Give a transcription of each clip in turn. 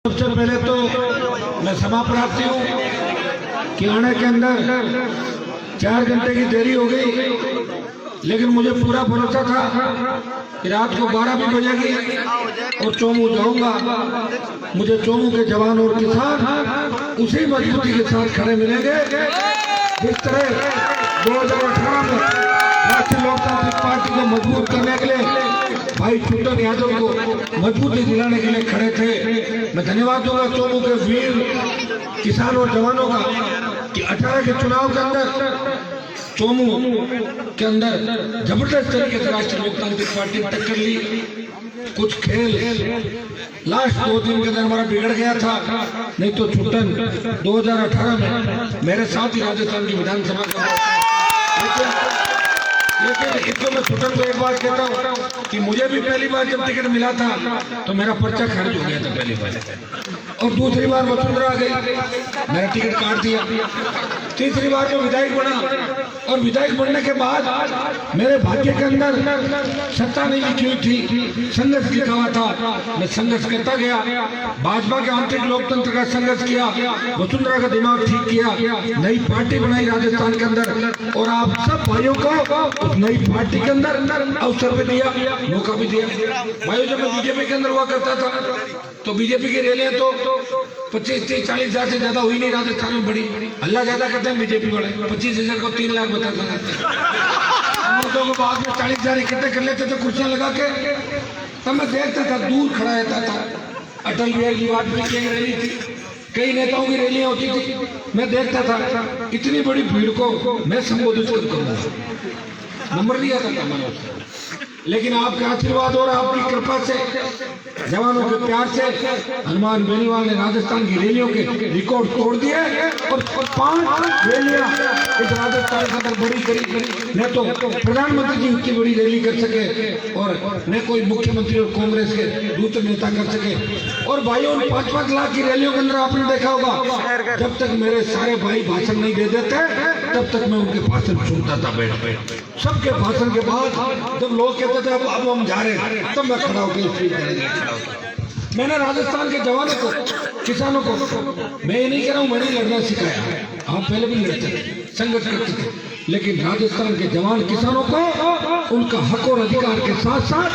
सबसे पहले तो मैं क्षमा प्रार्थी हूँ कि आने के अंदर 4 घंटे की देरी हो गई, लेकिन मुझे पूरा भरोसा था कि रात को 12 भी बजेगी और चोमू जाऊंगा। मुझे चोमू के जवान और किसान उसी मजबूती के साथ खड़े मिलेंगे जिस तरह 2018 में राष्ट्रीय लोकतांत्रिक पार्टी को मजबूत करने के लिए भाई छुट्टन यादव को मजबूती दिलाने के लिए खड़े थे। मैं धन्यवाद दूंगा चोमू के वीर किसान और जवानों का कि 18 के चुनाव के अंदर चोमू के अंदर जबरदस्त तरीके से राष्ट्रीय लोकतांत्रिक पार्टी ने टक्कर ली। कुछ खेल लास्ट 2 दिन के अंदर हमारा बिगड़ गया था, नहीं तो छुट्टन 2018 में मेरे साथ ही राजस्थान की विधानसभा का। लेकिन इसको मैं छुट्टन को एक बात कहता हूँ कि मुझे भी पहली बार जब टिकट मिला था तो मेरा पर्चा खारिज हो गया था पहली बार, और दूसरी बार वसुंधरा आ गई, मेरा टिकट काट दिया। तीसरी बार मैं विधायक बना और विधायक बनने के बाद मेरे भाग्य के अंदर सत्ता नहीं लिखी हुई थी, संघर्ष लिखा हुआ था। मैं संघर्ष करता गया, भाजपा के आंतरिक लोकतंत्र का संघर्ष किया, वसुंधरा का दिमाग ठीक किया, नई पार्टी बनाई राजस्थान के अंदर, और आप सब भाइयों को उस नई पार्टी के अंदर अवसर भी दिया, मौका भी दिया। भाइयों, जब मैं बीजेपी के अंदर हुआ करता था तो बीजेपी की रैलियां तो 25-30-40 हजार से ज्यादा हुई नहीं राजस्थान में बड़ी। अल्लाह ज्यादा करते हैं, बीजेपी बड़े 25,000 को 3 लाख बता सकते को बाद में 40 हजार इकट्ठे कर लेते थे कुर्सियां लगा के। तब मैं देखता था, दूर खड़ा रहता था। अटल बिहारी वाजपेयी की रैली थी, कई नेताओं की रैलियां होती थी, मैं देखता था इतनी बड़ी भीड़ को मैं संबोधित करूंगा, नंबर लिया था मैंने उससे। लेकिन आपके आशीर्वाद और आपकी कृपा से, जवानों के प्यार से हनुमान बेनीवाल ने राजस्थान की रैलियों के रिकॉर्ड तोड़ दिए और 5 रैलियां इस राजस्थान के अंदर बड़ी करी। न तो प्रधानमंत्री जी इतनी बड़ी रैली कर सके और न कोई मुख्यमंत्री और कांग्रेस के दूसरे नेता कर सके। और भाइयों, 5-5 लाख की रैलियों के अंदर आपने देखा होगा, जब तक मेरे सारे भाई भाषण नहीं दे देते तब तक मैं उनके भाषण सुनता था बैठ बैठ। सबके भाषण के बाद जब लोग कहते थे अब हम जा रहे हैं, तब मैं खड़ा होकर मैंने राजस्थान के जवानों को, किसानों को, मैं ये नहीं कह रहा हूँ मैंने लड़ना सिखाया, हम पहले भी लड़ते थे, संघर्ष करते थे, लेकिन राजस्थान के जवान किसानों को उनका हक और अधिकार के साथ साथ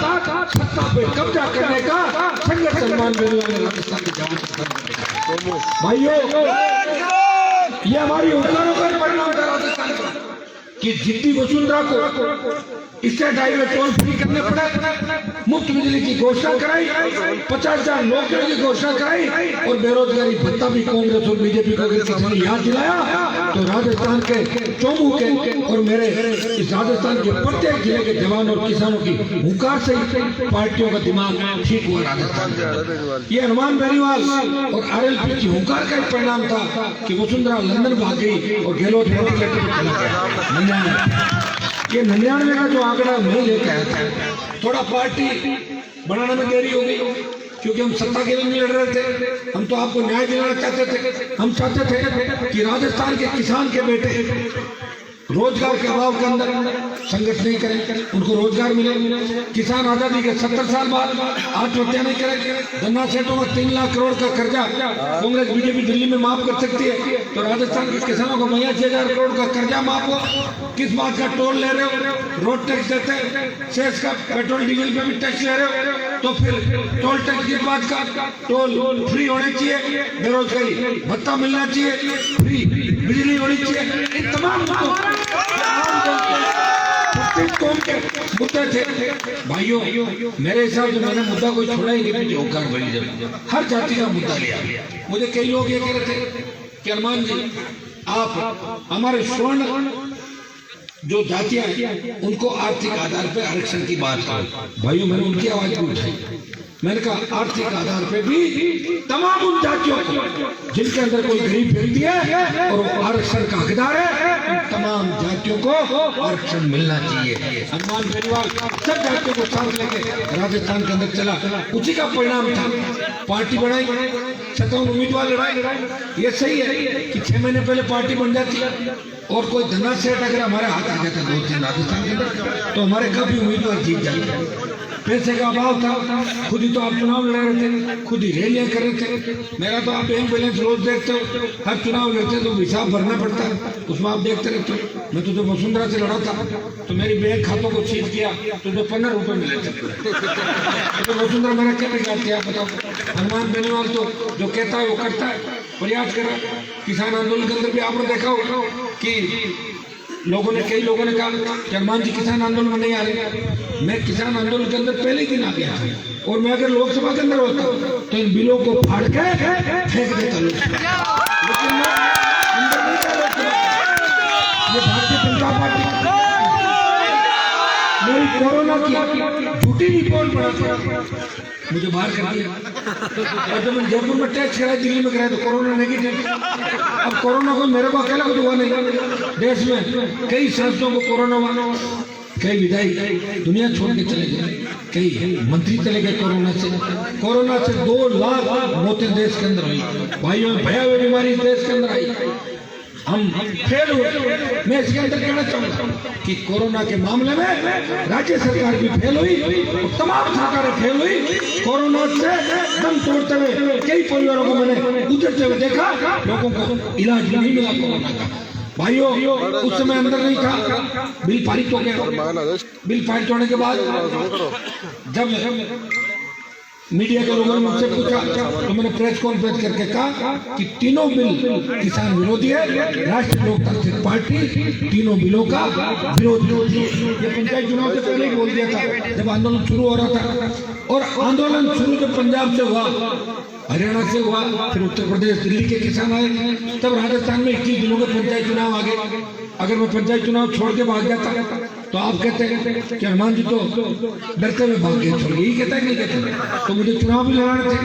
सत्ता पे कब्जा करने का संघर्ष हनुमान बेनीवाल ने राजस्थान के जवान। भाइयों, ये हमारी उम्मीदों का परिणाम था राजस्थान का कि जिद्दी वसुंधरा को स्टेट हाईवे टोल फ्री करने पड़े, मुफ्त बिजली की घोषणा कराई, 50,000 नौकरियों की घोषणा कराई, और बेरोजगारी भत्ता भी कांग्रेस और बीजेपी को अगर किसी ने याद दिलाया तो राजस्थान के चोमू के और मेरे इस राजस्थान के प्रत्येक जिले के जवान और किसानों की हुंकार से पार्टियों का दिमाग ठीक हुआ राजस्थान। ये हनुमान बेनीवाल और RLP की हुंकार का एक परिणाम था कि वसुंधरा लंदन भाग गई और गहलोत मोदी लेटर पे चला गया। ये 99 का जो आंकड़ा मैं लेके आया था, थोड़ा पार्टी बनाने में देरी हो गई क्योंकि हम सत्ता के लिए नहीं लड़ रहे थे, हम तो आपको न्याय दिलाना चाहते थे। हम चाहते थे कि राजस्थान के किसान के बेटे रोजगार के अभाव के अंदर संघर्ष नहीं करें, उनको रोजगार मिले। किसान आजादी के 70 साल बाद आत्महत्या नहीं करें। गन्ना सेठों का 3 लाख करोड़ का कर्जा कांग्रेस बीजेपी दिल्ली में माफ कर सकती है, तो राजस्थान के किसानों को 82,000 करोड़ का कर्जा माफ हो। किस बात का टोल ले रहे हो, रोड टैक्स देते हैं, सेस का पेट्रोल डीजल पे भी टैक्स ले रहे हो, तो फिर टोल टैक्स की बात का टोल फ्री होने चाहिए, बेरोजगारी भत्ता मिलना चाहिए, फ्री बिजली होनी चाहिए। इन तमाम कौम के मुद्दे थे। भाइयों, मेरे हिसाब से मैंने मुद्दा कोई छोड़ा ही नहीं, होकर भरी जब हर जाति का मुद्दा लिया। मुझे कई लोग ये कह रहे थे कि हनुमान जी आप हमारे स्वर्ण जो जातियां हैं उनको आर्थिक आधार पर आरक्षण की बात करो। भाइयों, मैंने उनकी आवाज भी उठाई, मैंने कहा आर्थिक आधार पे भी तमाम उन जातियों को जिनके अंदर कोई गरीब व्यक्ति है और वो आरक्षण का हकदार है, तमाम जातियों को आरक्षण मिलना चाहिए। हनुमान बेनीवाल सब जातियों को साथ लेके राजस्थान के अंदर चला, उसी का परिणाम था। पार्टी बनाई, 57 उम्मीदवार लड़ाई। ये सही है कि 6 महीने पहले पार्टी बन जाती और कोई धन्ना सेठ अगर हमारे हाथ आ जाता 2-3 राजस्थान के अंदर तो हमारे कभी उम्मीदवार जीत जाते। पैसे का अभाव था, खुद ही तो आप चुनाव लड़ा रहे थे, खुद ही रैलियां कर रहे थे। मेरा तो आप बैंक बैलेंस रोज देखते हो, हर चुनाव लड़ते तो हिसाब भरना पड़ता है, उसमें आप देखते रहते हो। मैं तो जब वसुंधरा से लड़ा था तो मेरी बैंक खातों को सीज किया तो जो 15 रुपए मिले थे। तो वसुंधरा मेरा क्या बिगाड़ती है आप बताओ। हनुमान बेनीवाल तो जो कहता है वो करता है, प्रयास करा। किसान आंदोलन के अंदर भी आपने देखा होगा कि कई लोगों ने कहा कि हनुमान जी किसान आंदोलन में नहीं आ रहे। मैं किसान आंदोलन के अंदर पहले ही दिन आ गया था, और मैं अगर लोकसभा के अंदर होता तो इन बिलों को फाड़ के फेंक देता लोकसभा। लेकिन मैं अंदर नहीं था लोकसभा। ये भारतीय जनता पार्टी मेरी कोरोना की झूठी रिपोर्ट बना मुझे बाहर कर दिया, और जब मैं जयपुर में टेस्ट कराया, दिल्ली में कराया तो कोरोना नेगेटिव। अब कोरोना को मेरे को अकेला कुछ हुआ नहीं, देश में कई सांसदों को कोरोना हुआ, कई विधायक दुनिया छोड़ के चले गए, कई मंत्री चले गए कोरोना से। कोरोना से 2 लाख मौतें देश के अंदर हुई। भाइयों, भयावह बीमारी देश के अंदर आई, हम फेल हुए। मैं इसके अंदर कहना चाहूंगा कि कोरोना के मामले में राज्य सरकार भी फेल हुई और तमाम सरकारें फेल हुई। कोरोना से दम तोड़ते हुए कई परिवारों को मैंने गुजरते हुए देखा, लोगों को इलाज भी नहीं मिला कोरोना का। भाइयों, उस समय अंदर नहीं था, बिल पारित हो गया। बिल पारित होने के बाद जब मीडिया के लोगों ने मुझसे पूछा तो मैंने प्रेस कॉन्फ्रेंस करके कहा कि तीनों बिल किसान विरोधी है, राष्ट्रीय लोकतांत्रिक पार्टी तीनों बिलों का विरोध। ये पंचायत चुनाव से पहले ही बोल दिया था, जब आंदोलन शुरू हो रहा था। और आंदोलन शुरू जब पंजाब से हुआ, हरियाणा से हुआ, फिर उत्तर प्रदेश, दिल्ली के किसान आए, तब राजस्थान में 21 दिनों के पंचायत चुनाव आ गए। अगर मैं पंचायत चुनाव छोड़ के भाग जाता तो आप कहते हैं कि हनुमान जी तो डरते हुए भाग गए, छोड़ गए, कहता है नहीं कहते, तो मुझे चुनाव भी लड़ाने थे।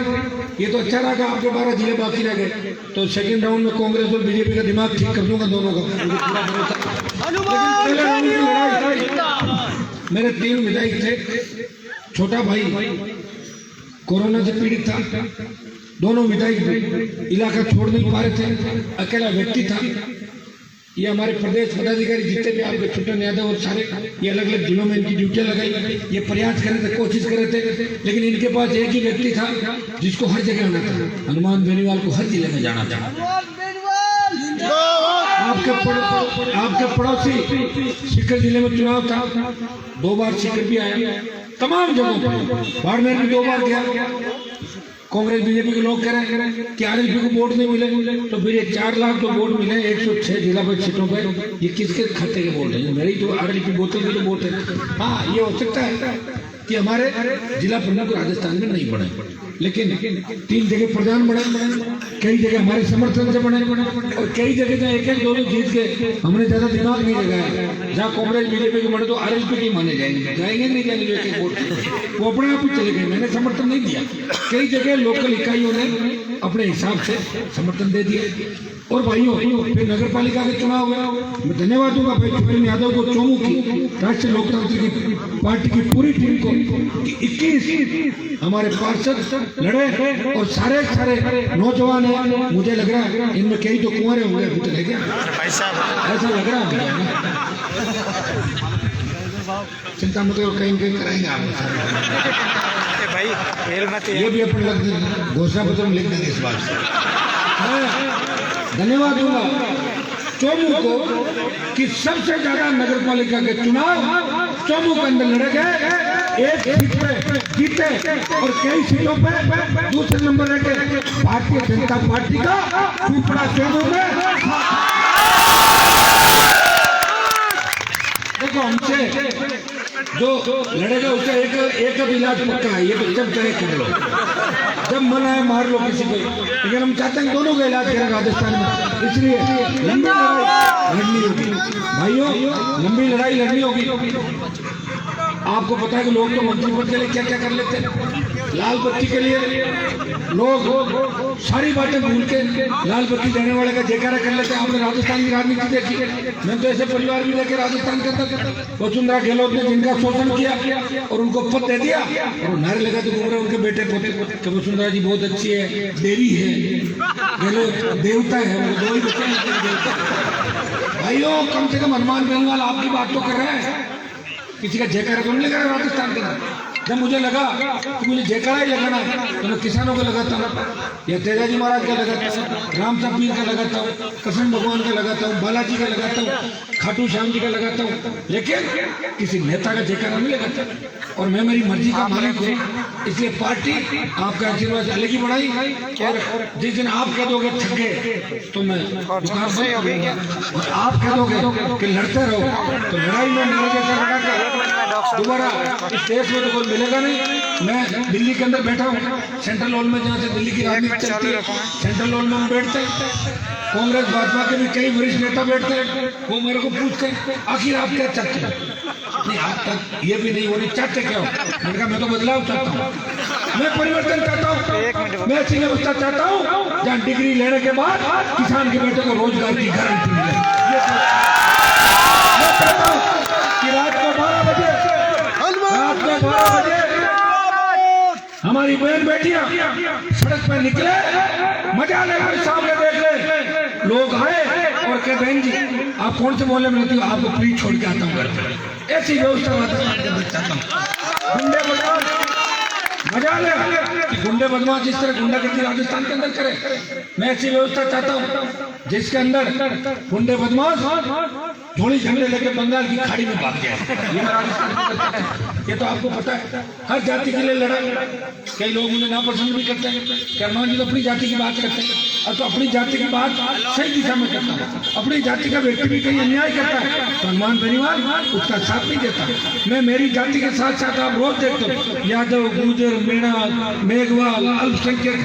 ये तो अच्छा रहा कि आपके 12 जिले बाकी रह गए, तो सेकंड राउंड में कांग्रेस और बीजेपी का दिमाग ठीक कर दूंगा दोनों का, मुझे पूरा भरोसा। मेरे 3 विधायक थे, छोटा भाई कोरोना से पीड़ित था, दोनों विधायक इलाका छोड़ नहीं पा रहे थे, अकेला व्यक्ति था। ये हमारे प्रदेश पदाधिकारी जितने भी आपके छुट्टन यादव और सारे, ये अलग अलग जिलों में इनकी ड्यूटियां लगाई, ये प्रयास कर रहे थे, कोशिश कर रहे थे, लेकिन इनके पास एक ही व्यक्ति था जिसको हर जगह आना था, हनुमान बेनीवाल को हर जिले में जाना था। आपके पड़ोसी सीकर जिले में चुनाव था, 2 बार सीकर भी आया, तमाम जगहों पर, बाड़मेर में 2 बार गया। कांग्रेस बीजेपी के लोग कह रहे हैं कि आरएलपी को वोट नहीं मिले, तो फिर ये 4 लाख तो वोट मिले 106 जिला परिषद सीटों पर, ये किसके खाते के वोट है? मेरी तो आरएलपी बोतल के तो वोट है। हाँ, ये हो सकता है कि हमारे जिला प्रमुख राजस्थान में नहीं बने, लेकिन 3 जगह प्रधान बने, कई जगह हमारे समर्थन से बने, और कई जगह जहाँ 1-1 2 जीत के हमने ज्यादा दिमाग नहीं लगाया। जहाँ कांग्रेस बीजेपी के बने तो आरएलपी के माने जाएंगे नहीं जाएंगे, जो 1-1 वोट वो अपने आप ही चले गए, मैंने समर्थन नहीं दिया। कई जगह लोकल इकाइयों ने अपने हिसाब से समर्थन दे दिया। और भाइयों, फिर नगर पालिका के चुनाव हुआ, मैं धन्यवाद दूंगा भाई छुट्टन यादव को, चौमू की राष्ट्रीय लोकतांत्रिक पार्टी की पूरी टीम को कि 21 हमारे पार्षद लड़े और सारे नौजवान हैं। मुझे लग रहा है इनमें कई तो कुंवरे होंगे, अभी तो क्या ऐसा लग रहा है मुझे। चिंता मत करो, कहीं कराएंगे आप भाई, ये भी अपन घोषणा पत्र में लिख देंगे इस बात से। धन्यवाद दूंगा चौमू को कि सबसे ज्यादा नगर पालिका के चुनाव चौमू के अंदर लड़े गए, 1 सीट पे जीते, और कई सीटों पे दूसरे नंबर रहे भारतीय जनता पार्टी का सुपड़ा चौमू में। देखो, हमसे जो लड़ेगा उसका एक इलाज पक्का है, ये तो जब चाहे कर लो, जब मन आए मार लो किसी को, लेकिन हम चाहते हैं दोनों का इलाज करें राजस्थान में। इसलिए लंबी लड़ाई लड़नी होगी भाइयों, लंबी लड़ाई लड़नी होगी। आपको पता है कि लोग तो मंत्री पद के लिए क्या क्या कर लेते हैं, लाल बत्ती के लिए लोग सारी बातें भूल के लाल बत्ती देने वाले का जयकारा कर लेते हैं। आपने राजस्थान की राजनीति देखी है, मैं तो ऐसे परिवार भी लेके राजस्थान के अंदर वसुंधरा गहलोत ने जिनका शोषण किया और उनको पद दे दिया, और नारे लगाते घूम रहे उनके बेटे पोते कि वसुंधरा जी बहुत अच्छी है, देवी है, गहलोत देवता है, वो 2 ही बच्चे। भाइयों, कम से कम हनुमान बेनीवाल आपकी बात तो कर रहे हैं, किसी का जयकारा तो नहीं लगा राजस्थान के अंदर। जब मुझे लगा कि मुझे जयकारा ही लगाना है तो मैं किसानों को लगाता हूँ, या तेजाजी महाराज का लगाता हूँ, राम सतबीर का लगाता हूँ, कृष्ण भगवान का लगाता हूँ, बालाजी का लगाता हूँ, खाटू श्याम जी का लगाता हूँ, लेकिन किसी नेता का जयकारा नहीं लगाता। और मैं मेरी मर्जी का मालिक हूँ, इसलिए पार्टी आपका आशीर्वाद अलग ही बढ़ाई। और जिस दिन आप कह दोगे थक गए तो मैं दुकान बंद कर दूंगा, और आप कह दोगे कि लड़ते रहो तो लड़ाई में मेरे जैसा लड़ा कर दोबारा इस देश में तो कोई मिलेगा नहीं। मैं दिल्ली के अंदर बैठा हूँ, सेंट्रल हॉल में, जहाँ से दिल्ली की राजनीति चलती है, सेंट्रल हॉल में हम बैठते हैं। कांग्रेस भाजपा के भी कई वरिष्ठ नेता बैठते हैं, वो मेरे को पूछते हैं आखिर आप क्या चाहते हैं। नहीं, आज तक ये भी नहीं, वो नहीं चाहते क्या हो। मैंने कहा मैं तो बदलाव चाहता हूँ, मैं परिवर्तन चाहता हूँ, मैं ऐसी व्यवस्था चाहता हूँ जहाँ डिग्री लेने के बाद किसान के बेटे को रोजगार की गारंटी मिले। मैं चाहता हूँ कि रात को 12 बजे हमारी बहन बेटियां सड़क पर निकले, मजा ले, सामने देख ले, लोग आए और कहे बहन जी आप कौन से मोहल्ले में रहती हो, आपको फ्री छोड़ के आता हूँ घर पर। ऐसी व्यवस्था राजस्थान के अंदर चाहता हूँ। गुंडे बदमाश मजा ले कि गुंडे बदमाश जिस तरह गुंडागर्दी राजस्थान के अंदर करे, मैं ऐसी व्यवस्था चाहता हूँ जिसके अंदर गुंडे बदमाश झोली झंडे लेके बंगाल की खाड़ी में भाग गया। ये मैं राजस्थान के अंदर चाहता हूँ। ये तो आपको पता है, हर जाति के लिए लड़ा। कई लोग मुझे नापसंद भी करते हैं कि हनुमान जी तो अपनी जाति की बात करते हैं, और तो अपनी जाति की बात सही दिशा में करता है। अपनी जाति का व्यक्ति भी कहीं अन्याय करता है तो हनुमान बेनीवाल उसका साथ नहीं देता। मैं मेरी जाति के साथ साथ आप रोज देखते हो यादव, गुर्जर, मीणा, मेघवाल, अल्पसंख्यक,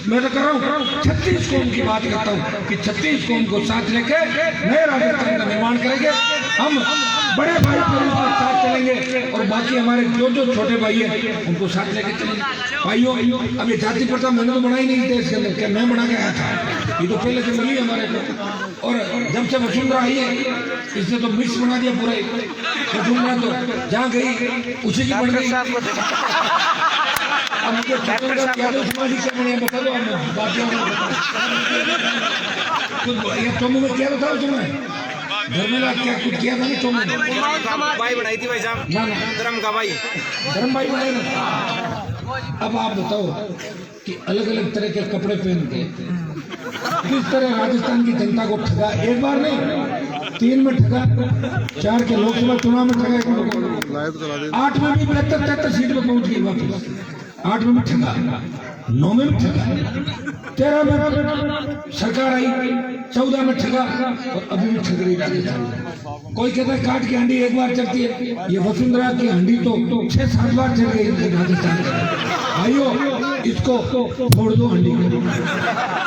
मैं तो कर रहा हूँ 36 कौम की बात करता हूँ कि 36 कौम को साथ लेके नए राजस्थान का निर्माण करेंगे। हम बड़े भाई के साथ चलेंगे और बाकी हमारे जो छोटे भाई हैं उनको साथ लेके चलेंगे। भाइयों, अब ये जाति प्रथा मैंने तो बनाई नहीं देश के अंदर, क्या मैं बना के आया था, ये तो पहले से मिली हमारे को। और जब से वसुंधरा आई है इसने तो मिक्स बना दिया पूरा। वसुंधरा तो जहाँ गई उसी की बन गई। अब मुझे समाधि क्या बने बता दो, चोमू में क्या था उसमें धर्मेला क्या कुछ किया था नहीं, चोमू भाई बनाई थी भाई साहब, ना धर्म का भाई, धर्म भाई बनाए ना। अब आप बताओ कि अलग अलग तरह के कपड़े पहन के किस तरह राजस्थान की जनता को ठगा। एक बार नहीं, 3 में ठगा, 4 के लोकसभा चुनाव में ठगा, 8 में भी 73 सीट पर पहुंच गई वापस, 8 में भी ठगा, 9 में भी ठगा, 13 में सरकार आई, 14 में ठगा और अभी भी ठग रही राजस्थान। कोई कहता है काट की हंडी एक बार चलती है, ये वसुंधरा की हंडी तो 6-7 बार चल गई राजस्थान में। भाइयों, इसको फोड़ दो हंडी को।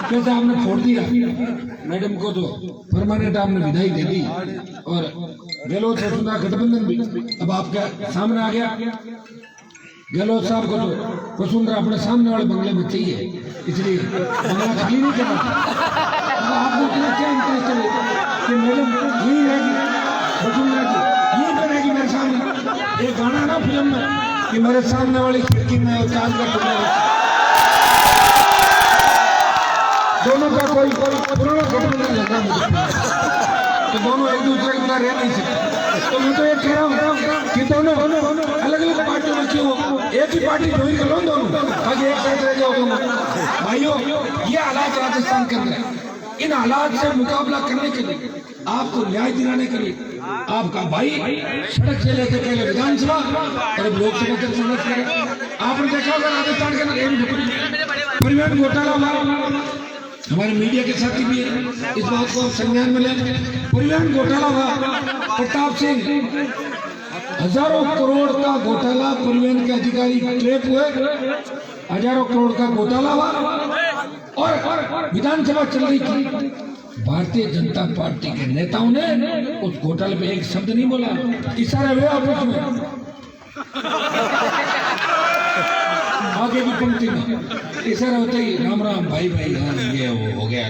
कैसे आपने फोड़ दिया, मैडम को तो परमानेंट आपने विदाई दे दी, और गहलोत वसुंधरा गठबंधन भी अब आपके सामने आ गया। गहलोत साहब को तो वसुंधरा अपने सामने वाले बंगले में चाहिए, इसलिए बंगला खाली नहीं करना। आपको क्या इंटरेस्ट है कि मैडम यही रहेगी, वसुंधरा जी यही बनेगी मेरे सामने। एक गाना ना फिल्म में कि मेरे सामने वाली खिड़की में और चांद का टुकड़ा, दोनों का कोई पुराना गठबंधन लगा मुझे, तो दोनों एक दूसरे के बिना रह नहीं सकते। तो मैं तो ये कह रहा हूँ कि दोनों अलग अलग पार्टियों में क्यों, एक ही पार्टी ज्वाइन कर लो दोनों, ताकि एक साथ रह जाओ दोनों। भाइयों, ये हालात राजस्थान के अंदर है। इन हालात से मुकाबला करने के लिए, आपको न्याय दिलाने के लिए आपका भाई सड़क से लेकर पहले विधानसभा और अब लोकसभा के संघर्ष करें। आपने देखा होगा राजस्थान के अंदर परिवहन घोटाला हुआ, हमारे मीडिया के साथी भी इस बात को संज्ञान में लें। परिवहन घोटाला हुआ, प्रताप सिंह, हजारों करोड़ का घोटाला, परिवहन के अधिकारी ट्रैप हुए, हजारों करोड़ का घोटाला हुआ, और विधानसभा चल रही थी। भारतीय जनता पार्टी के नेताओं ने उस घोटाले पे एक शब्द नहीं बोला, इशारा हुआ आपस में, आगे भी पंक्ति में इशारा होता ही राम राम भाई भाई, हाँ ये हो गया।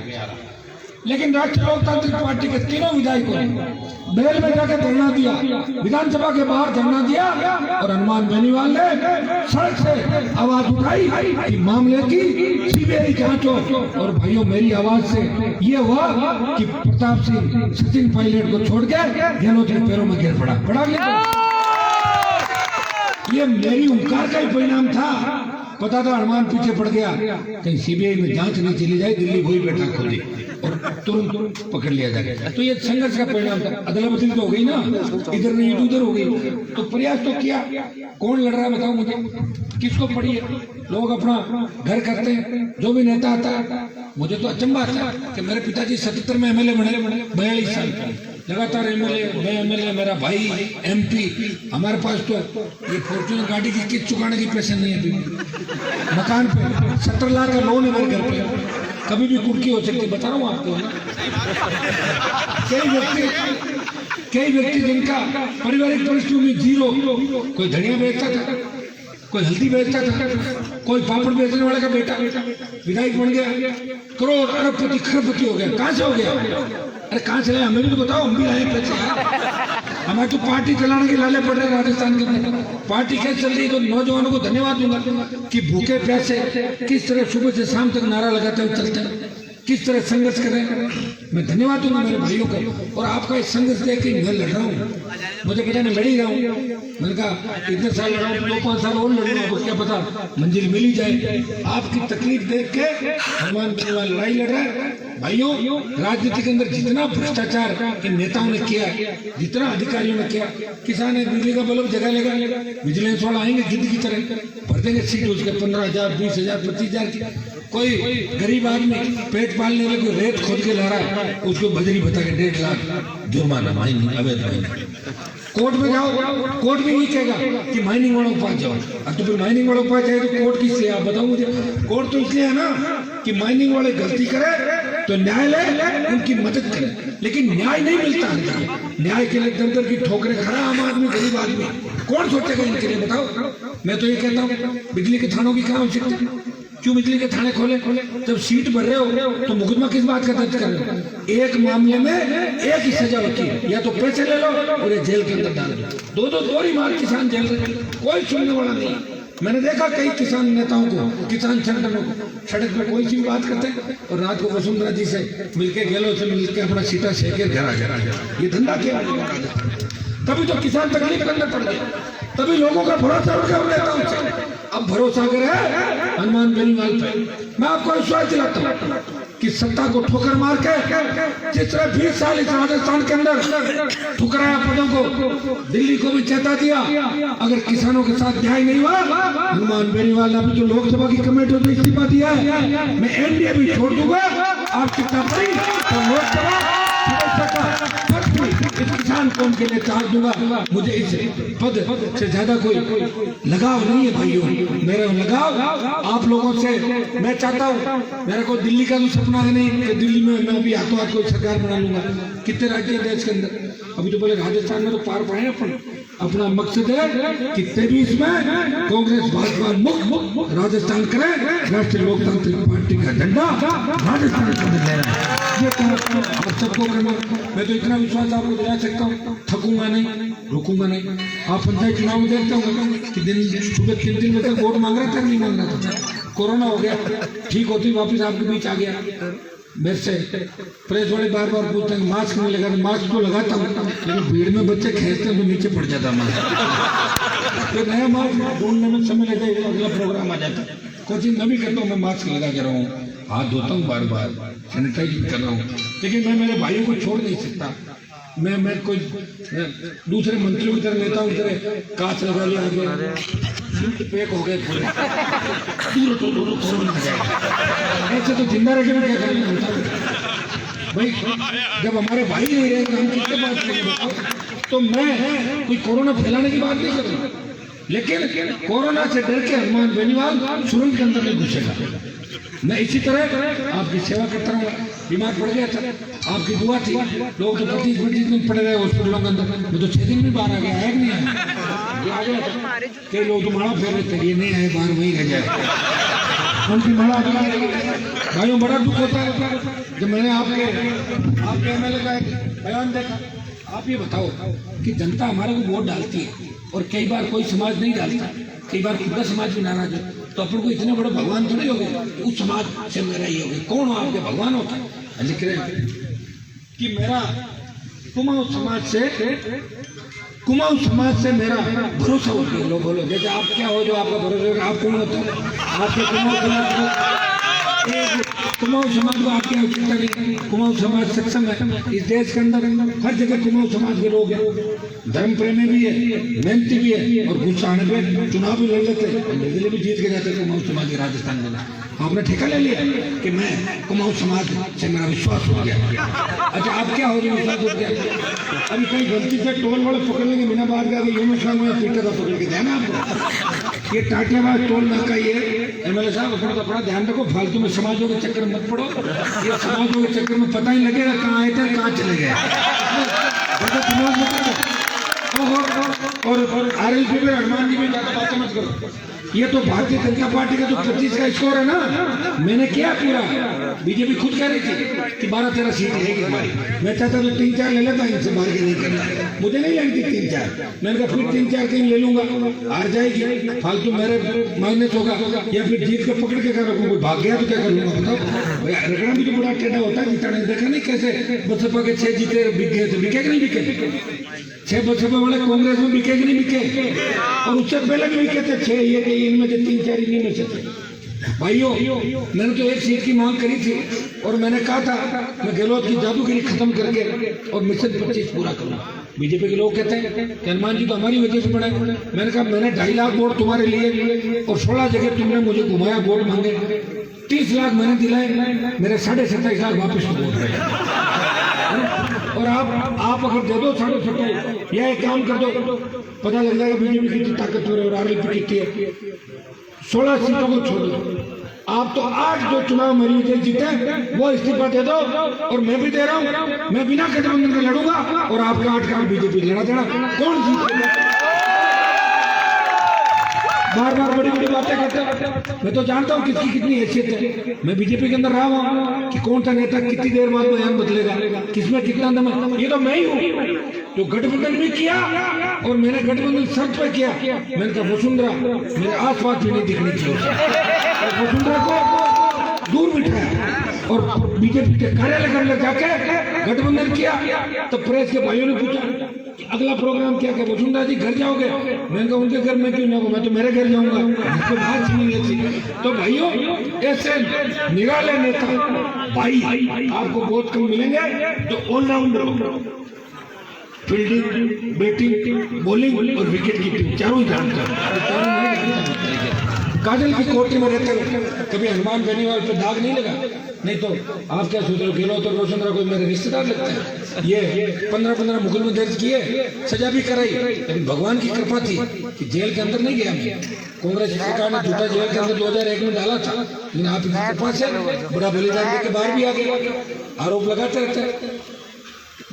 लेकिन राष्ट्रीय लोकतांत्रिक पार्टी के तीनों विधायकों ने बेल में जाकर धरना दिया, विधानसभा के बाहर धरना दिया, और हनुमान बेनीवाल ने सड़क से आवाज उठाई कि मामले की सीबीआई जांच हो। और भाइयों, मेरी आवाज से ये हुआ कि प्रताप सिंह सचिन पायलट को छोड़ के गहलोत के पैरों में गिर पड़ा। ये मेरी हुंकार का ही परिणाम था। पता था हनुमान पीछे पड़ गया, कहीं सीबीआई में जांच नहीं चली जाए, दिल्ली वही बैठा खोली और तुरंत पकड़ लिया जाएगा। तो ये संघर्ष का परिणाम था। अदला बदली तो हो गई ना, इधर नहीं उधर हो गई। तो प्रयास तो किया, कौन लड़ रहा है बताओ मुझे, किसको पड़ी है? लोग अपना घर करते हैं, जो भी नेता आता है। मुझे तो अचंभा आता कि मेरे पिताजी 77 में एमएलए बने, 42 साल लगातार एमएलए, मैं एमएलए, मेरा भाई एमपी। हमारे पास तो ये फॉर्च्यूनर गाड़ी की किस्त चुकाने की पैसे नहीं है अभी। मकान पे 70 लाख का लोन है मेरे घर पे, कभी भी कुर्की हो सकती है, बता रहा हूँ आपको। कई व्यक्ति जिनका पारिवारिक परिस्थितियों में जीरो, कोई धनिया बेचता था, कोई हल्दी बेचता था, कोई पापड़ बेचने वाले का बेटा विधायक बन गया, करोड़ अरबपति खरबपति हो गया। कहां से हो गया? अरे कहां से लाए? हमें भी तो बताओ, हम भी लाए पैसे यार। हमारे तो पार्टी चलाने के लाले पड़ रहे राजस्थान के अंदर। पार्टी कैसे चल रही है? तो नौजवानों को धन्यवाद दूंगा कि भूखे प्यासे किस तरह सुबह से शाम तक नारा लगाते हुए चलते हैं, किस तरह संघर्ष करें। मैं धन्यवाद दूंगा मेरे भाइयों का। और आपका इस संघर्ष देख के मैं लड़ रहा हूँ, मुझे पता मैं लड़ ही रहा हूँ। मैंने कहा इतने साल लड़ा हूँ, 2-5 साल और लड़ूंगा, तो क्या पता मंजिल मिल ही जाए। आपकी तकलीफ देख के हनुमान बेनीवाल लड़ाई लड़ रहा है। भाइयों, राजनीति के अंदर जितना भ्रष्टाचार इन नेताओं ने किया, जितना अधिकारियों ने किया, किसान एक बिजली का बल्ब जगा लेगा, विजिलेंस वाला आएंगे गिद्ध की तरह, भर देंगे सीट उसके 15,000, 20,000, 25,000 की। कोई गरीब आदमी पेट पालने वाले कोई रेत खोद के ला रहा है, उसको बजरी बता के 1.5 लाख जुर्माना, माइनिंग अवैध माइनिंग। कोर्ट में जाओ, कोर्ट भी यही कहेगा कि माइनिंग वालों के पास जाओ। अब तो फिर माइनिंग वालों के पास जाए तो कोर्ट किस लिए? आप बताओ मुझे। कोर्ट तो इसलिए है ना कि माइनिंग वाले गलती करे तो न्यायालय उनकी मदद करे, लेकिन न्याय नहीं मिलता है। न्याय के लिए दर की ठोकरे खड़ा आम आदमी, गरीब आदमी, कौन सोचेगा इनके लिए? बताओ। मैं तो ये कहता हूँ बिजली के थानों की क्या आवश्यकता? क्यों बिजली के थाने खोले? जब सीट भर रहे हो तो मुकदमा किस बात का दर्ज कर रहे हो? एक मामले में एक ही सजा होती है, या तो पैसे ले लो और ये जेल के अंदर डाल दो। दो ही मार किसान जेल में, कोई सुनने वाला नहीं। मैंने देखा कई किसान नेताओं को, किसान संगठनों को सड़क में कोई सी बात करते हैं और रात को वसुंधरा जी से मिलके, गेलो से मिलके अपना सीटा सेक के घर आ गया। ये धंधा क्या है? तभी तो किसान तकलीफ करने पड़ गए, तभी लोगों का भरोसा उठ गया नेताओं से। अब भरोसा अगर है हनुमान बेनीवाल पे, मैं आपको विश्वास दिलाता हूँ कि सत्ता को ठोकर मार के जिस तरह 20 साल इस राजस्थान के अंदर ठुकराया पदों को, दिल्ली को भी चेता दिया। अगर किसानों के साथ न्याय नहीं हुआ, हनुमान बेनीवाल ने अभी तो लोकसभा की कमेटी में इस्तीफा दिया है, मैं एनडीए भी छोड़ दूंगा। आप कितना पड़ी तो लोकसभा इस किसान कौम के लिए चार्ज दूंगा। मुझे इस पद से ज्यादा कोई लगाव नहीं है भाइयों। मेरा लगाव आप लोगों से। मैं चाहता हूँ, मेरा कोई दिल्ली का तो सपना है नहीं कि दिल्ली में मैं अभी हाथों हाथ कोई सरकार बना लूंगा। कितने राज्य हैं देश के अंदर? अभी तो बोले राजस्थान में तो पार पाए अपन। अपना मकसद है कि 23 में कांग्रेस भाजपा मुक्त राजस्थान करे, राष्ट्रीय लोकतांत्रिक पार्टी का झंडा राजस्थान के अंदर लहराए। ये आप सबको करना। मैं तो इतना विश्वास आपको दिला सकता हूँ, थकूंगा नहीं, रुकूंगा नहीं। आप पंचायत चुनाव में देखते होंगे कि दिन सुबह 3 दिन में तक वोट मांग रहा था, नहीं मांग रहा था। कोरोना हो गया, ठीक होती वापिस आपके बीच आ गया। मेरे से प्रेस वाले बार बार पूछते हैं मास्क नहीं लगा। मास्क तो लगाता हूँ, लेकिन भीड़ में बच्चे खेलते हैं तो नीचे पड़ जाता मास्क। तो नया मास्क ढूंढने में समय लगेगा, अगला प्रोग्राम आ जाता है। कोचिंग मैं भी करता हूँ, मैं मास्क लगा के रहा हूँ, हाथ धोता हूँ बार बार, सैनिटाइज भी कर रहा हूँ। लेकिन मैं मेरे भाइयों को छोड़ नहीं सकता। मैं कोई दूसरे मंत्रियों की तरह नेता हूँ, तरह कांच लगा लिया आगे, पैक हो गए पूरे, ऐसे तो जिंदा रह के मैं क्या करेंगे भाई? जब हमारे भाई नहीं रहेंगे हम किसके बात करेंगे? तो मैं कोई कोरोना फैलाने की बात नहीं कर रहा, लेकिन कोरोना से डर के हनुमान बेनीवाल सुरंग के अंदर नहीं घुसेगा। मैं इसी तरह आपकी सेवा करता रहूँगा। बीमार पड़ गया था, आपकी दुआ थी, लोग तो 25 दिन पड़े रहे हॉस्पिटलों के अंदर। मैं तो 6 दिन में बाहर आ गया, आया कि नहीं आया? आ गया था। कई लोग तो माड़ा फेर रहे थे, ये नहीं आए बाहर वहीं रह जाए, उनकी माड़ा भाइयों बड़ा दुख होता है जब मैंने आपके एमएलए का एक बयान देखा। आप ये बताओ कि जनता हमारे को वोट डालती है और कई बार कोई समाज नहीं डालता, कई बार खुद का समाज भी नाराज है, तो अपन को इतने बड़े भगवान थोड़े हो गए उस समाज से मेरा ही हो गए। कौन हो आपके भगवान होता है? लिख रहे कि मेरा तुम उस समाज से कुमाऊं समाज से मेरा भरोसा उठ गया। लोग बोलो जैसे आप क्या हो जो आपका भरोसा होगा, आप कौन होते हो? आपके कुमाऊं समाज को आपकी आवश्यकता नहीं। कुमाऊं समाज सक्षम है इस देश के अंदर, हर जगह कुमाऊं समाज के लोग हैं, धर्म प्रेमी भी है, मेहनती भी है, और गुस्सा आने पे चुनाव भी लड़ लेते हैं, निर्दलीय भी जीत के जाते कुमाऊं समाज के राजस्थान में। आपने ठेका ले लिया कि मैं कुमाऊं समाज से मेरा विश्वास हो गया। अच्छा आप क्या हो गया विश्वास हो गया? अभी कहीं गलती से टोल वाले पकड़ लेंगे बिना बात का पीटर का पकड़ के देना आपको। ये टाटियाबाद टोल नाका ये एमएलए साहब अपना तो अपना ध्यान रखो, फालतू में समाजों के चक्कर में मत पड़ो। ये समाजों के चक्कर में पता ही लगेगा कहाँ आए थे कहाँ चले गए। और आरएलपी में हनुमान जी में ज्यादा बातें मत करो। ये तो भारतीय जनता पार्टी का जो 25 का स्कोर है ना, मैंने किया पूरा। बीजेपी खुद कह रही थी कि 12-13 सीट रहेगी हमारी। मैं चाहता तो 3-4 ले लेता, इनसे मार के नहीं करना, मुझे नहीं लगती 3-4। मैंने कहा फिर 3-4 कहीं ले लूंगा, हार जाएगी फालतू मेरे माइनस होगा, या फिर जीत के पकड़ के कर रखूँ, भाग गया तो क्या करूँगा बताओ। रगड़ा भी तो बड़ा टेढ़ा होता है, जीता नहीं देखा नहीं कैसे बसपा के 6 जीते बिक गए, तो बिके कि नहीं बिके? 6 बसपा वाले कांग्रेस में बिके कि नहीं बिके? और उससे पहले भी बिके थे 6, ये इनमें से 3-4 इन्हीं में से थे। भाइयों मैंने तो एक सीट की मांग करी थी और मैंने कहा था मैं गहलोत की जादूगिरी खत्म करके और मिशन 25 पूरा करूंगा। बीजेपी के लोग कहते हैं कि हनुमान जी तो हमारी वजह से बने। मैंने कहा मैंने 2.5 लाख वोट तुम्हारे लिए और 16 जगह तुमने मुझे घुमाया, वोट मांगे, 30 लाख मैंने दिलाए, मेरे 27.5 लाख वापिस वोट रहे। और आप अगर दे दो 27.5 या एक काम कर दो, पता लग जाएगा बीजेपी कितनी ताकतवर है और आरएलपी कितनी है। 16 सीटों को छोड़ दो, आप तो 8 जो चुनाव मेरी वजह जीते वो इस्तीफा दे दो, और मैं भी दे रहा हूं, मैं बिना गठबंधन के लड़ूंगा और आपका 8 का बीजेपी लड़ा देना। कौन जीतेगा? बार बार बड़ी बड़ी बातें करते हैं। मैं तो जानता हूँ किसकी कितनी हैसियत है। मैं बीजेपी के अंदर रहा हूँ कि कौन सा नेता कितनी देर बाद बयान बदलेगा, किसमें कितना दम है। ये तो मैं ही हूँ जो गठबंधन भी किया, और मैंने गठबंधन शर्त पे किया। मैंने कहा वसुंधरा मेरे आसपास भी नहीं दिखनी चाहिए, और वसुंधरा को दूर बिठाया और बीजेपी के कार्यालय के अंदर जाके गठबंधन किया। तो प्रेस के भाइयों ने पूछा अगला प्रोग्राम क्या है? वसुंधरा जी घर जाओगे? मैंने कहा उनके घर में क्यों ना, मैं तो मेरे घर जाऊंगा, मुझको बात सुनिए थी। तो भाइयों ऐसे निराले नेता भाई आपको बहुत कम मिलेंगे जो ऑलराउंडर फील्डिंग, बैटिंग, बॉलिंग और विकेट कीपिंग चारों जानते हैं। काजल की कोठी में रहते हुए कभी हनुमान बेनीवाल पे दाग नहीं लगा। नहीं तो आप क्या सोच रहे हो गहलोत और वसुंधरा को मेरे रिश्तेदार लगते हैं? ये 15-15 मुकदमे दर्ज किए, सजा भी कराई, लेकिन भगवान की कृपा थी कि जेल के अंदर नहीं गया। कांग्रेस सरकार ने झूठा जेल के अंदर 2001 में डाला था, लेकिन आपकी कृपा से बड़ा बलिदान देके बाहर भी आ गया। आरोप लगाते रहते हैं,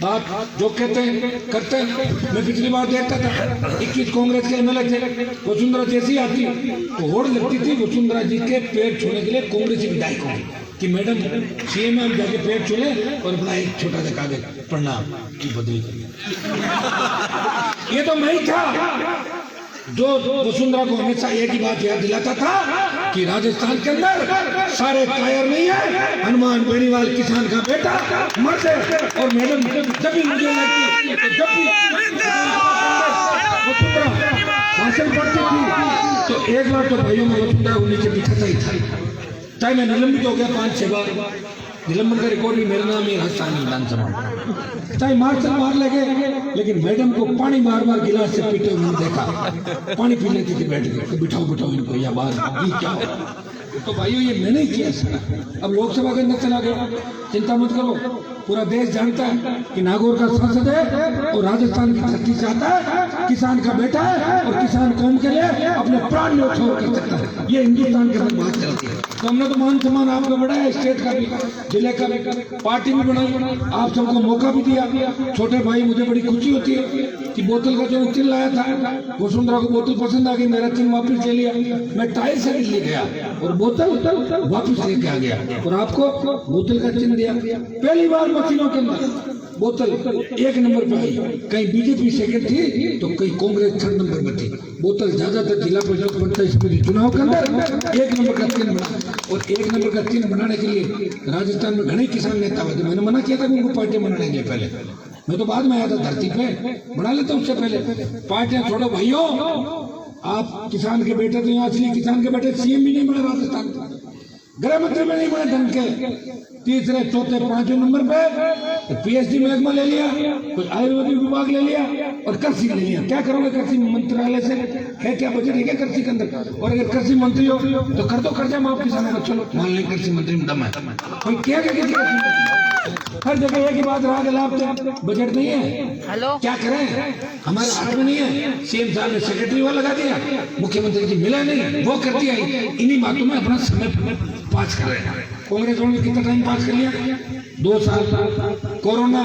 बात जो कहते हैं करते हैं। मैं पिछली बार देखता था 21 कांग्रेस के एमएलए थे, वसुंधरा जैसी आती तो होड़ लगती थी वसुंधरा जी के पैर छूने के लिए कांग्रेसी विधायक होगी कि मैडम सीएम में जाके पैर छूले और अपना एक छोटा सा कागज प्रणाम की बदली कर। ये तो मैं ही था जो वसुंधरा को हमेशा एक ही बात याद दिलाता था कि राजस्थान के अंदर सारे कायर नहीं है, हनुमान बेनीवाल किसान का बेटा मर्द है। और मैडम जब भी मुझे लगती है जब भी वसुंधरा भाषण पढ़ती थी तो एक बार तो भाइयों में वसुंधरा को नीचे बिठाता ही था, चाहे मैं निलंबित हो गया 5-6 बार। निलंबन का रिकॉर्ड भी मेरे नाम है राजस्थान विधानसभा, चाहे मार लगे, लेकिन मैडम को पानी बार बार गिलास से पीते हुए देखा। पानी पी लेती थी बैठ के, बिठाओ बिठाओ इनको या बाहर क्या हो। तो भाइयों ये मैंने ही किया सर। अब लोकसभा के अंदर चला गया, चिंता मत करो, पूरा देश जानता है कि नागौर का सांसद है और राजस्थान की धरती से आता है, किसान का बेटा है और किसान कौम के लिए अपने प्राण न्यौछावर कर सकता है। ये हिंदुस्तान के अंदर बात चलती है। तो हमने तो मान सम्मान आपका बढ़ाया, स्टेट का भी, जिले का भी, पार्टी भी बनाई, आप सबको मौका भी दिया। छोटे भाई मुझे बड़ी खुशी होती है कि बोतल का जो चिल लाया था, वसुंधरा को बोतल पसंद आ गई, मेरा चिल वापिस ले लिया। मैं टाइल से ले गया और बोतल वापिस लेके आ गया और आपको बोतल का चिन्ह दिया। पहली बार मशीनों के अंदर बोतल 1 नंबर पे आई, कहीं बीजेपी सेकंड थी तो कहीं कांग्रेस 3rd नंबर पर थी। बोतल ज्यादातर जिला परिषद पंचायत समिति चुनाव के अंदर 1 नंबर का चिन्ह बना, और 1 नंबर का चिन्ह बनाने के लिए राजस्थान में घने किसान नेता हुए थे। मैंने मना किया था उनको पार्टी बनाने के लिए पहले, मैं तो बाद में आया था धरती पे, बना लेता उससे पहले। पार्टियां छोड़ो भाइयों, आप किसान के बेटे थे, असली किसान के बेटे सीएम भी नहीं बने राजस्थान का, गृह मंत्री में नहीं बने ढंग के, तीसरे चौथे पांचवें नंबर पे पीएचडी महकमा ले लिया, कुछ आयुर्वेदिक विभाग ले लिया और कृषि ले लिया। क्या करोगे कृषि मंत्रालय से? है क्या बजट है क्या कृषि के अंदर? और अगर कृषि मंत्री हो तो कर दो कर्जा माफ किसानों का, चलो मान लें कृषि मंत्री में दम है, कोई क्या किसी कृषि मंत्री? हर जगह एक ही बात रहा कि लाभ बजट नहीं है, क्या करें, हमारे हाथ में नहीं है। सीएम साहब ने सेक्रेटरी वाला लगा दिया, मुख्यमंत्री जी मिला नहीं, वो कर दिया। इन्हीं बातों में अपना समय पास कर रहे हैं। कांग्रेस ने कितना टाइम पास कर लिया? 2 साल। कोरोना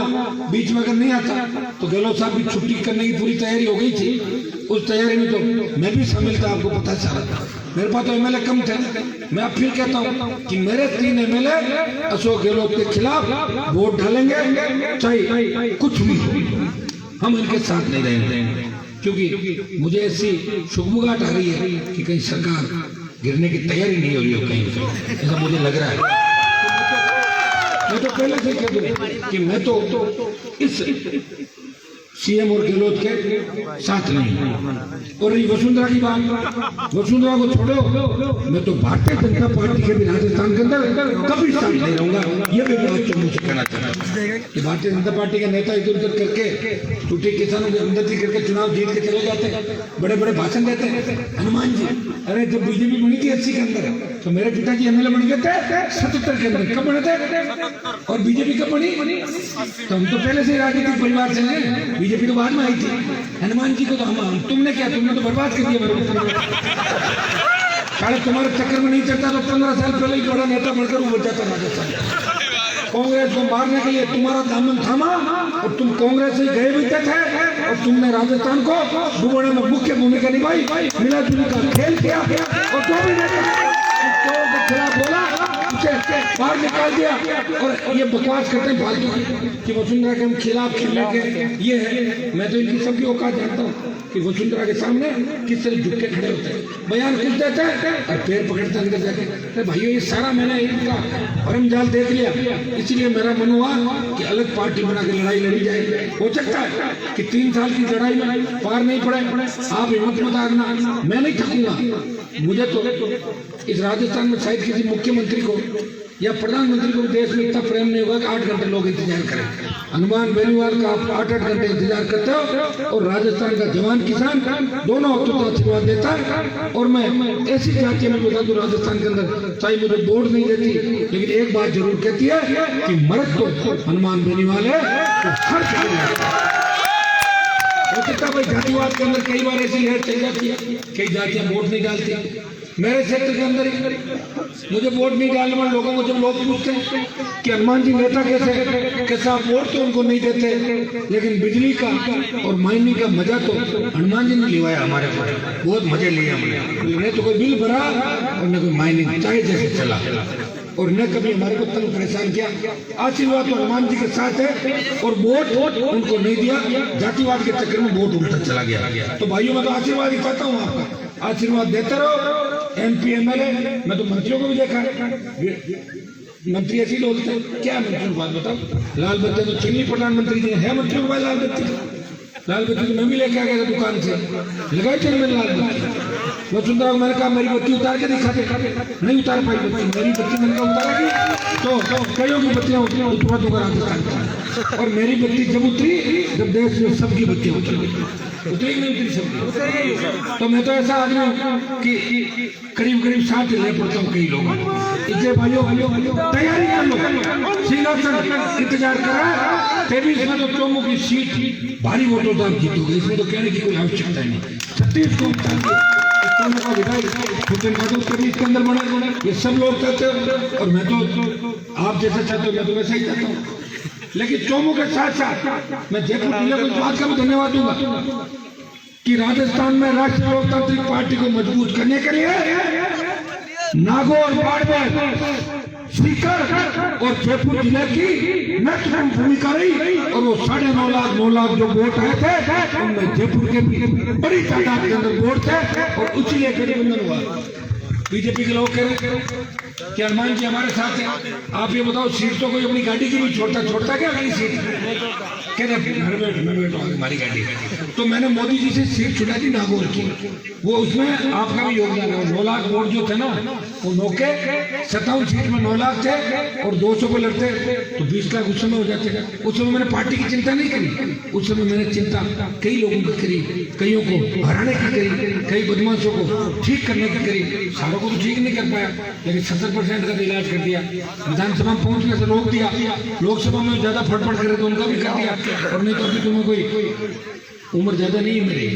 बीच में अगर नहीं आता तो गहलोत साहब की छुट्टी करने की पूरी तैयारी हो गई थी। उस तैयारी में तो मैं भी शामिल था, आपको पता चला था। मेरे पास तो एमएलए कम थे। मैं अब फिर कहता हूँ कि मेरे 3 एमएलए अशोक गहलोत के खिलाफ वोट डालेंगे, चाहे कुछ भी हो, हम इनके साथ नहीं रहेंगे। क्योंकि मुझे ऐसी शुभमुगाहट आ रही है कि कहीं सरकार गिरने की तैयारी नहीं हो रही हो कहीं, ऐसा मुझे लग रहा है। मैं तो पहले से कह दूं कि मैं तो इस सीएम और गहलोत के साथ नहीं। और ये वसुंधरा की बात, वसुंधरा को छोड़ो, मैं तो भारतीय जनता पार्टी के भी राजस्थान के अंदर कभी साथ नहीं रहूंगा। ये भी बात मुझे कहना चाहता हूँ कि भारतीय जनता पार्टी के नेता इधर उधर करके टूटे किसानों के हमदर्दी करके चुनाव जीत के चले जाते हैं, बड़े बड़े भाषण देते हैं। हनुमान जी, अरे जब बीजेपी बनी थी 80 के अंदर तो मेरे पिताजी एमएलए बन गए थे 77 के अंदर, कब बने थे? और बीजेपी कब बनी? तो हम तो पहले से राजनीतिक परिवार से हैं, बीजेपी तो बाद में आई थी। हनुमान जी को तो हम तुमने क्या, तुमने तो बर्बाद कर दिया मेरे को। साढ़े तुम्हारे चक्कर में नहीं चलता तो 15 साल पहले ही बड़ा नेता बनकर उभर जाता राजस्थान। कांग्रेस को मारने के लिए तुम्हारा दामन थामा और तुम कांग्रेस से गए भी थे और तुमने राजस्थान को डुबोने में मुख्य भूमिका निभाई, मिला जुली का खेल किया और जो भी नेता के खिलाफ बोला उसे बाहर निकाल दिया। और ये बकवास करते हैं फालतू कि वसुंधरा के हम खिलाफ खेलेंगे, ये है। मैं तो इनकी सबकी औकात जानता हूँ कि वसुंधरा के सामने किस तरह झुक के खड़े होते हैं, बयान कुछ देते हैं और पैर पकड़ते अंदर जाके। अरे भाइयों, ये सारा मैंने इनका भरम जाल देख लिया, इसलिए मेरा मन हुआ कि अलग पार्टी बना के लड़ाई लड़ी जाए। हो सकता है कि 3 साल की लड़ाई में पार नहीं पड़े, आप हिम्मत मत हारना, मैं नहीं थकूंगा। मुझे तो इस राजस्थान में शायद किसी मुख्यमंत्री को या प्रधानमंत्री को देश में इतना प्रेम नहीं होगा कि 8 घंटे लोग इंतजार करें। हनुमान बेनीवाल का आप 8-8 घंटे इंतजार करते हो और राजस्थान का जवान किसान दोनों हफ्तों तक आशीर्वाद देता है। और मैं ऐसी जाति में बता दूं राजस्थान के अंदर, चाहे मुझे वोट नहीं देती लेकिन एक बात जरूर कहती है कि मर्द तो हनुमान बेनीवाल है, तो हर हो सकता है भाई जातिवाद के अंदर कई बार ऐसी लहर चल जाती है, कई जातियां वोट नहीं डालती। मेरे क्षेत्र के अंदर मुझे वोट नहीं डालने वाले लोगों को जब लोग पूछते हैं कि हनुमान जी नेता कैसे आप वोट तो उनको नहीं देते, लेकिन बिजली का और माइनिंग का मजा तो हनुमान जी ने लिवाया हमारे पास, बहुत मजे लिए हमने। न तो कोई बिल भरा और न कोई माइनिंग, चाहे जैसे चला, और न कभी हमारे को तंग परेशान किया। आशीर्वाद तो हनुमान जी के साथ है और वोट उनको नहीं दिया, जातिवाद के चक्कर में वोट उनका चला गया। तो भाइयों, मैं तो आशीर्वाद ही चाहता हूँ, आपका आशीर्वाद देते रहो। एमपी एमएलए, मैं तो मंत्रियों को भी देखा है, मंत्री ऐसे ही बोलते हैं। क्या मंत्रियों को बात बताओ, लाल बत्ती तो चीनी प्रधानमंत्री जी है, मंत्रियों को लाल बत्ती तो मैं भी लेके आ गया था दुकान से, लगाई चल मैंने लाल बत्ती। वसुंधरा को मैंने कहा मेरी बत्ती उतार के दिखा दे, नहीं उतार पाई बत्ती, मेरी बत्ती मैंने कहा उतारेगी तो कईयों की बत्तियां उतरा दूंगा राजस्थान। और मेरी बत्ती जब उतरी जब देश में सबकी बत्तियां उतरी नहीं उतरी सबकी। तो मैं तो ऐसा आदमी हूँ कि करीब 60 ले पड़ता हूँ कई लोगों को। इसलिए भाइयों तैयारी कर लो, सिंहासन इंतजार कर रहा है। 23 में तो चोमू की सीट भारी वोटों से आप जीतोगे, इसमें तो कहने की कोई आवश्यकता नहीं। 36 को इसके अंदर बने, ये सब लोग चाहते हो और मैं तो आप जैसा चाहते हो, मैं तो वैसा ही चाहता हूँ। लेकिन चोमू के साथ साथ मैं जयपुर जिले को इस बात का भी धन्यवाद दूंगा कि राजस्थान में राष्ट्रीय लोकतांत्रिक पार्टी को मजबूत करने के लिए नागौर, बाड़मेर, सीकर और जयपुर जिले की महत्वपूर्ण भूमिका रही। और वो 9.5 लाख जो वोट आए थे उनमें जयपुर के भी बड़ी तादाद के अंदर वोट थे और उसी गठबंधन हुआ। बीजेपी के लोग कह रहे हैं कि हनुमान जी हमारे साथ हैं। आप ये बताओ, सीट तो कोई अपनी गाड़ी की भी छोड़ता क्या अपनी सीट? कह रहे हमारी गाड़ी। तो मैंने मोदी जी से सीट छुड़ा दी नागौर की, वो उसमें आपका भी योगदान है। 9 लाख वोट जो थे ना, वो 9 के 57 सीट में 9 लाख थे और 200 पे लड़ते तो 20 लाख उस समय हो जाते। उस समय मैंने पार्टी की चिंता नहीं करी, उस समय मैंने चिंता कई लोगों की करी, कईयों को हराने की करी, कई बदमाशों को ठीक करने की करी। सारों को तो ठीक नहीं कर पाया, लेकिन 70% का इलाज कर दिया। विधानसभा में पहुंचने से रोक दिया, लोकसभा में ज्यादा फटफट करे तो उनका भी कर दिया। और नहीं तो अभी तुम्हें कोई उम्र ज्यादा नहीं है मेरी,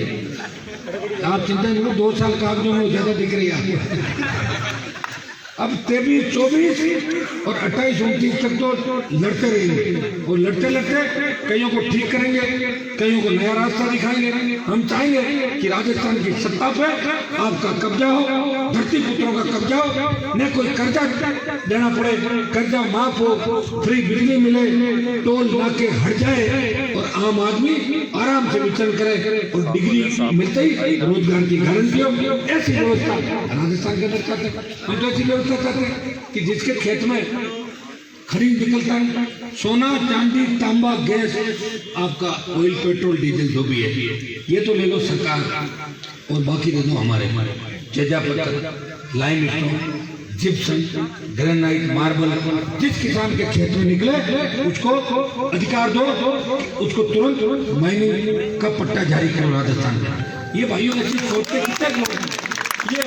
आप चिंता नहीं करो, 2 साल कागजों में ज्यादा दिख रही है आपको। अब 23, 24 और 28, 29 तक तो लड़ते रहेंगे और लड़ते लड़ते कईयों को ठीक करेंगे, कईयों को नया रास्ता दिखाएंगे। हम चाहेंगे कि राजस्थान की सत्ता पे आपका कब्जा हो, धरती पुत्रों का कब्जा हो, न कोई कर्जा देना पड़े, कर्जा माफ हो, फ्री बिजली मिले, टोल नाके हट जाए और आम आदमी आराम से विचरण करे और डिग्री मिलते ही रोजगार की गारंटी हो। ऐसी व्यवस्था राजस्थान के अंदर चाहते हैं हम। तो ऐसी व्यवस्था चाहते हैं कि जिसके खेत में खरीद निकलता है, सोना चांदी तांबा गैस, आपका ऑयल पेट्रोल डीजल जो भी है ये तो ले लो सरकार, और बाकी दे दो हमारे जजा पत्थर, लाइमस्टोन, जिप्सम, ग्रेनाइट, मार्बल। जिस किसान के खेत में निकले उसको अधिकार दो, उसको तुरंत माइनिंग का पट्टा जारी करो राजस्थान में। ये भाइयों ऐसी सोचते कितने लोग हैं, ये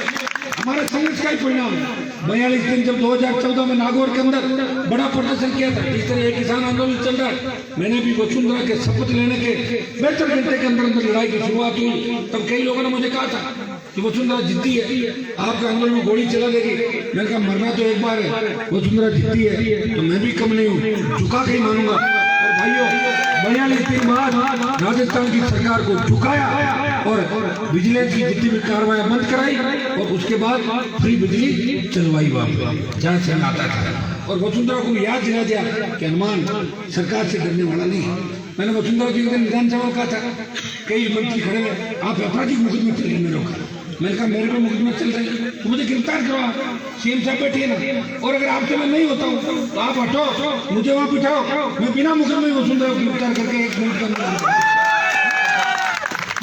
हमारे संघर्ष का ही परिणाम है। 42 दिन जब 2014 में नागौर के अंदर बड़ा प्रदर्शन किया था, इस तरह एक किसान आंदोलन चल रहा है, मैंने भी वसुंधरा के शपथ लेने के 72 घंटे के अंदर लड़ाई की शुरुआत हुई। तब कई लोगों ने मुझे कहा था कि वसुंधरा जीती है, आपके आंदोलन में गोली चला देगी। मैंने कहा मरना तो एक बार है, वसुंधरा जीती है तो मैं भी कम नहीं हूँ, झुका के ही मानूंगा। और भाइयों 42 दिन बाद राजस्थान की सरकार को झुकाया और विजिलेंस की जितनी भी कार्रवाई बंद कराई और उसके बाद फ्री बिजली चलवाई वापस जहाँ से आता था। और वसुंधरा को याद दिला दिया कि हनुमान सरकार से डरने वाला नहीं है। मैंने वसुंधरा जी के दिन विधानसभा में कहा था, कई मंत्री खड़े हैं, आप आपराधिक मुकदमे चल रहे मेरे को। मैंने कहा मेरे पे मुकदमे चल रहे हैं तो मुझे गिरफ्तार करो, सीएम साहब बैठिए ना, और अगर आपसे मैं नहीं होता हूँ तो आप हटो, मुझे वहाँ बिठाओ, मैं बिना मुकदमे वसुंधरा को गिरफ्तार करके 1 मिनट के अंदर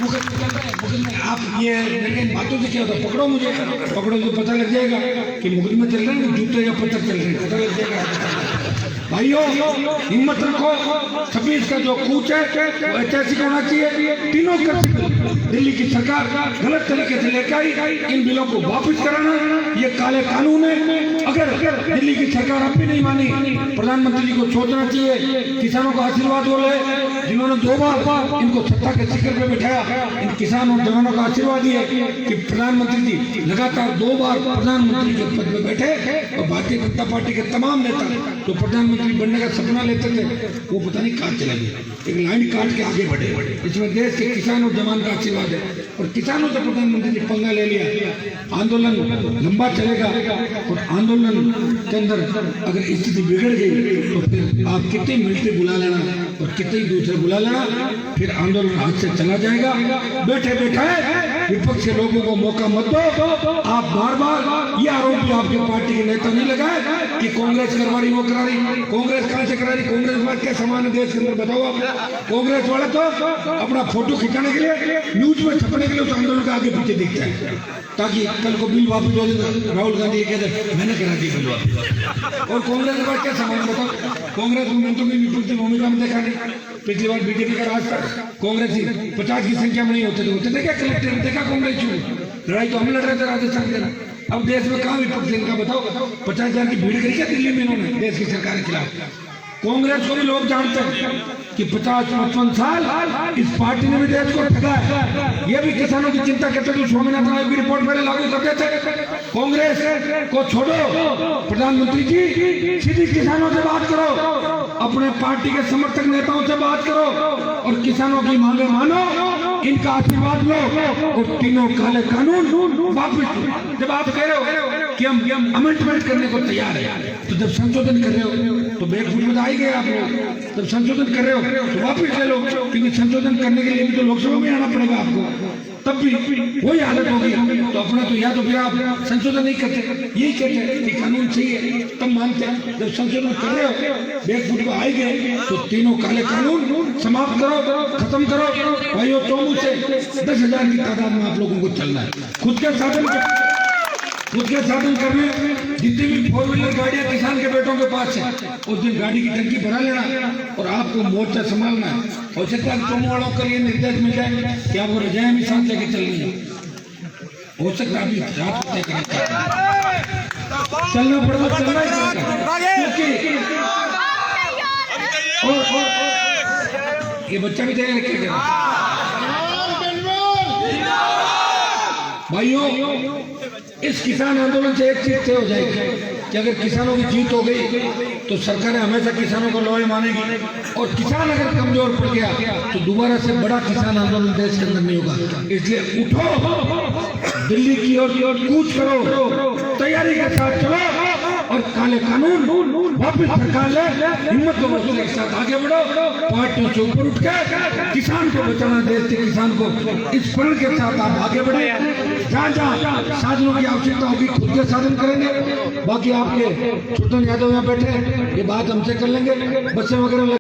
मुकदमे चल रहे हैं। मुकदमे आप ये मेरे बातों से क्या होता, पकड़ो मुझे, पकड़ो तो पता लग जाएगा कि मुकदमे चल रहे हैं, जूते या पत्थर चल रहे हैं, पता लग जाएगा। भाइयों हिम्मत रखो, 26 का जो कूच है वो ऐतिहासिक होना चाहिए। तीनों कर दिल्ली की सरकार गलत तरीके से लेकर आई, इन बिलों को वापस कराना ये काले कानून है। अगर दिल्ली की सरकार अब भी नहीं मानी, प्रधानमंत्री जी को सोचना चाहिए। किसानों का आशीर्वाद बोले, जिन्होंने 2 बार इनको सत्ता के शिखर पे बिठाया, इन किसान और जवानों का आशीर्वाद ये कि प्रधानमंत्री जी लगातार 2 बार प्रधानमंत्री के पद में बैठे और भारतीय जनता पार्टी के तमाम नेता जो प्रधानमंत्री बनने का सपना लेते थे वो पता नहीं कहाँ चले गए, एक लाइन काट के आगे बढ़े। इसमें देश के किसान और जवान का आशीर्वाद है और किसानों से प्रधानमंत्री ने पंगा ले लिया। आंदोलन लंबा चलेगा और आंदोलन के अंदर अगर स्थिति बिगड़ गई तो फिर आप कितने मिलिट्री बुला लेना और कितने दूसरे बुला लेना, फिर आंदोलन हाथ से चला जाएगा। बैठे बैठे विपक्ष के लोगों को मौका मत दो। आप बार बार ये आरोप भी आपके पार्टी के नेता नहीं लगाए कि कांग्रेस करवा रही, वो करा रही। कांग्रेस कहाँ से करा रही? कांग्रेस बात क्या समान है देश के अंदर, बताओ आप। कांग्रेस वाले तो अपना फोटो खिंचाने के लिए, न्यूज में छपने के लिए उस आंदोलन के आगे पीछे दिखता है ताकि कल को बिल वापस हो जाए, राहुल गांधी कहते मैंने करा दी बिल वापस। और कांग्रेस के बाद क्या समान बताओ? कांग्रेस मूवमेंट में विपक्ष की भूमिका में देखा नहीं। पिछली बार बीजेपी का राज था, कांग्रेस 50 की संख्या में नहीं होते थे क्या कलेक्टर में? देखा कांग्रेस क्यों लड़ाई तो हम लड़ रहे थे राजस्थान के। अब देश में कहाँ विपक्ष इनका बताओ? 50,000 की भीड़ करी क्या दिल्ली में इन्होंने देश की सरकार के खिलाफ? कांग्रेस को भी लोग जानते हैं कि 50-55 साल इस पार्टी ने भी देश को ठगा है। ये भी किसानों की चिंता करते थे, स्वामीनाथन आयोग की रिपोर्ट पहले लागू करते थे। कांग्रेस को छोड़ो, प्रधानमंत्री जी सीधी किसानों से बात करो, अपने पार्टी के समर्थक नेताओं से बात करो और किसानों की मांगे मानो, इनका आशीर्वाद लो और तीनों काले कानून वापस। जब आप कह रहे हो कि हम अमेंडमेंट करने को तैयार है, तो जब संशोधन कर रहे हो तो बैकफुट में आई गए आप लोग। जब संशोधन कर रहे हो तो वापस ले लो, क्योंकि संशोधन करने के लिए भी तो लोकसभा में आना पड़ेगा आपको। तब भी वही हालत होगी तो अपना तो या तो फिर आप संशोधन नहीं करते, यही कहते हैं कि कानून सही है तब मानते हैं। जब संशोधन कर रहे हो बैकफुट को आए गए तो तीनों काले कानून समाप्त करो, खत्म करो भाइयों। चौमू से 10,000 की तादाद में आप लोगों को चलना है। खुद के साधन करने जितनी भी 4 व्हीलर गाड़ियां किसान के बेटों के पास है उस दिन गाड़ी की टंकी भरा लेना और आपको मोर्चा संभालना है। हो सकता है चौमू वालों के लिए निर्देश मिल जाए कि आपको रजाएं भी साथ लेके चलनी है। हो सकता है अभी रात को तय करना चलना पड़ेगा, चलना ही और ये बच्चा भी तैयार रखिएगा भाइयों। इस किसान आंदोलन से एक चीज तय हो जाएगी कि अगर किसानों की जीत हो गई तो सरकारें हमेशा किसानों को लॉयल मानेगी और किसान अगर कमजोर पड़ गया तो दोबारा से बड़ा किसान आंदोलन देश के अंदर नहीं होगा। इसलिए उठो, दिल्ली की ओर कूच करो, तैयारी के साथ चलो और काले कानून वापिस सरकार ले, हिम्मत और हौसले के साथ आगे बढ़ो। पार्टियों से ऊपर उठ के किसान को बचाना, देश के किसान को, इस प्रण के साथ आप आगे बढ़े। जहाँ साधनों की आवश्यकता होगी खुद के साधन करेंगे। बाकी आपके छोटन यादव यहाँ बैठे ये बात हमसे कर लेंगे, बसें वगैरह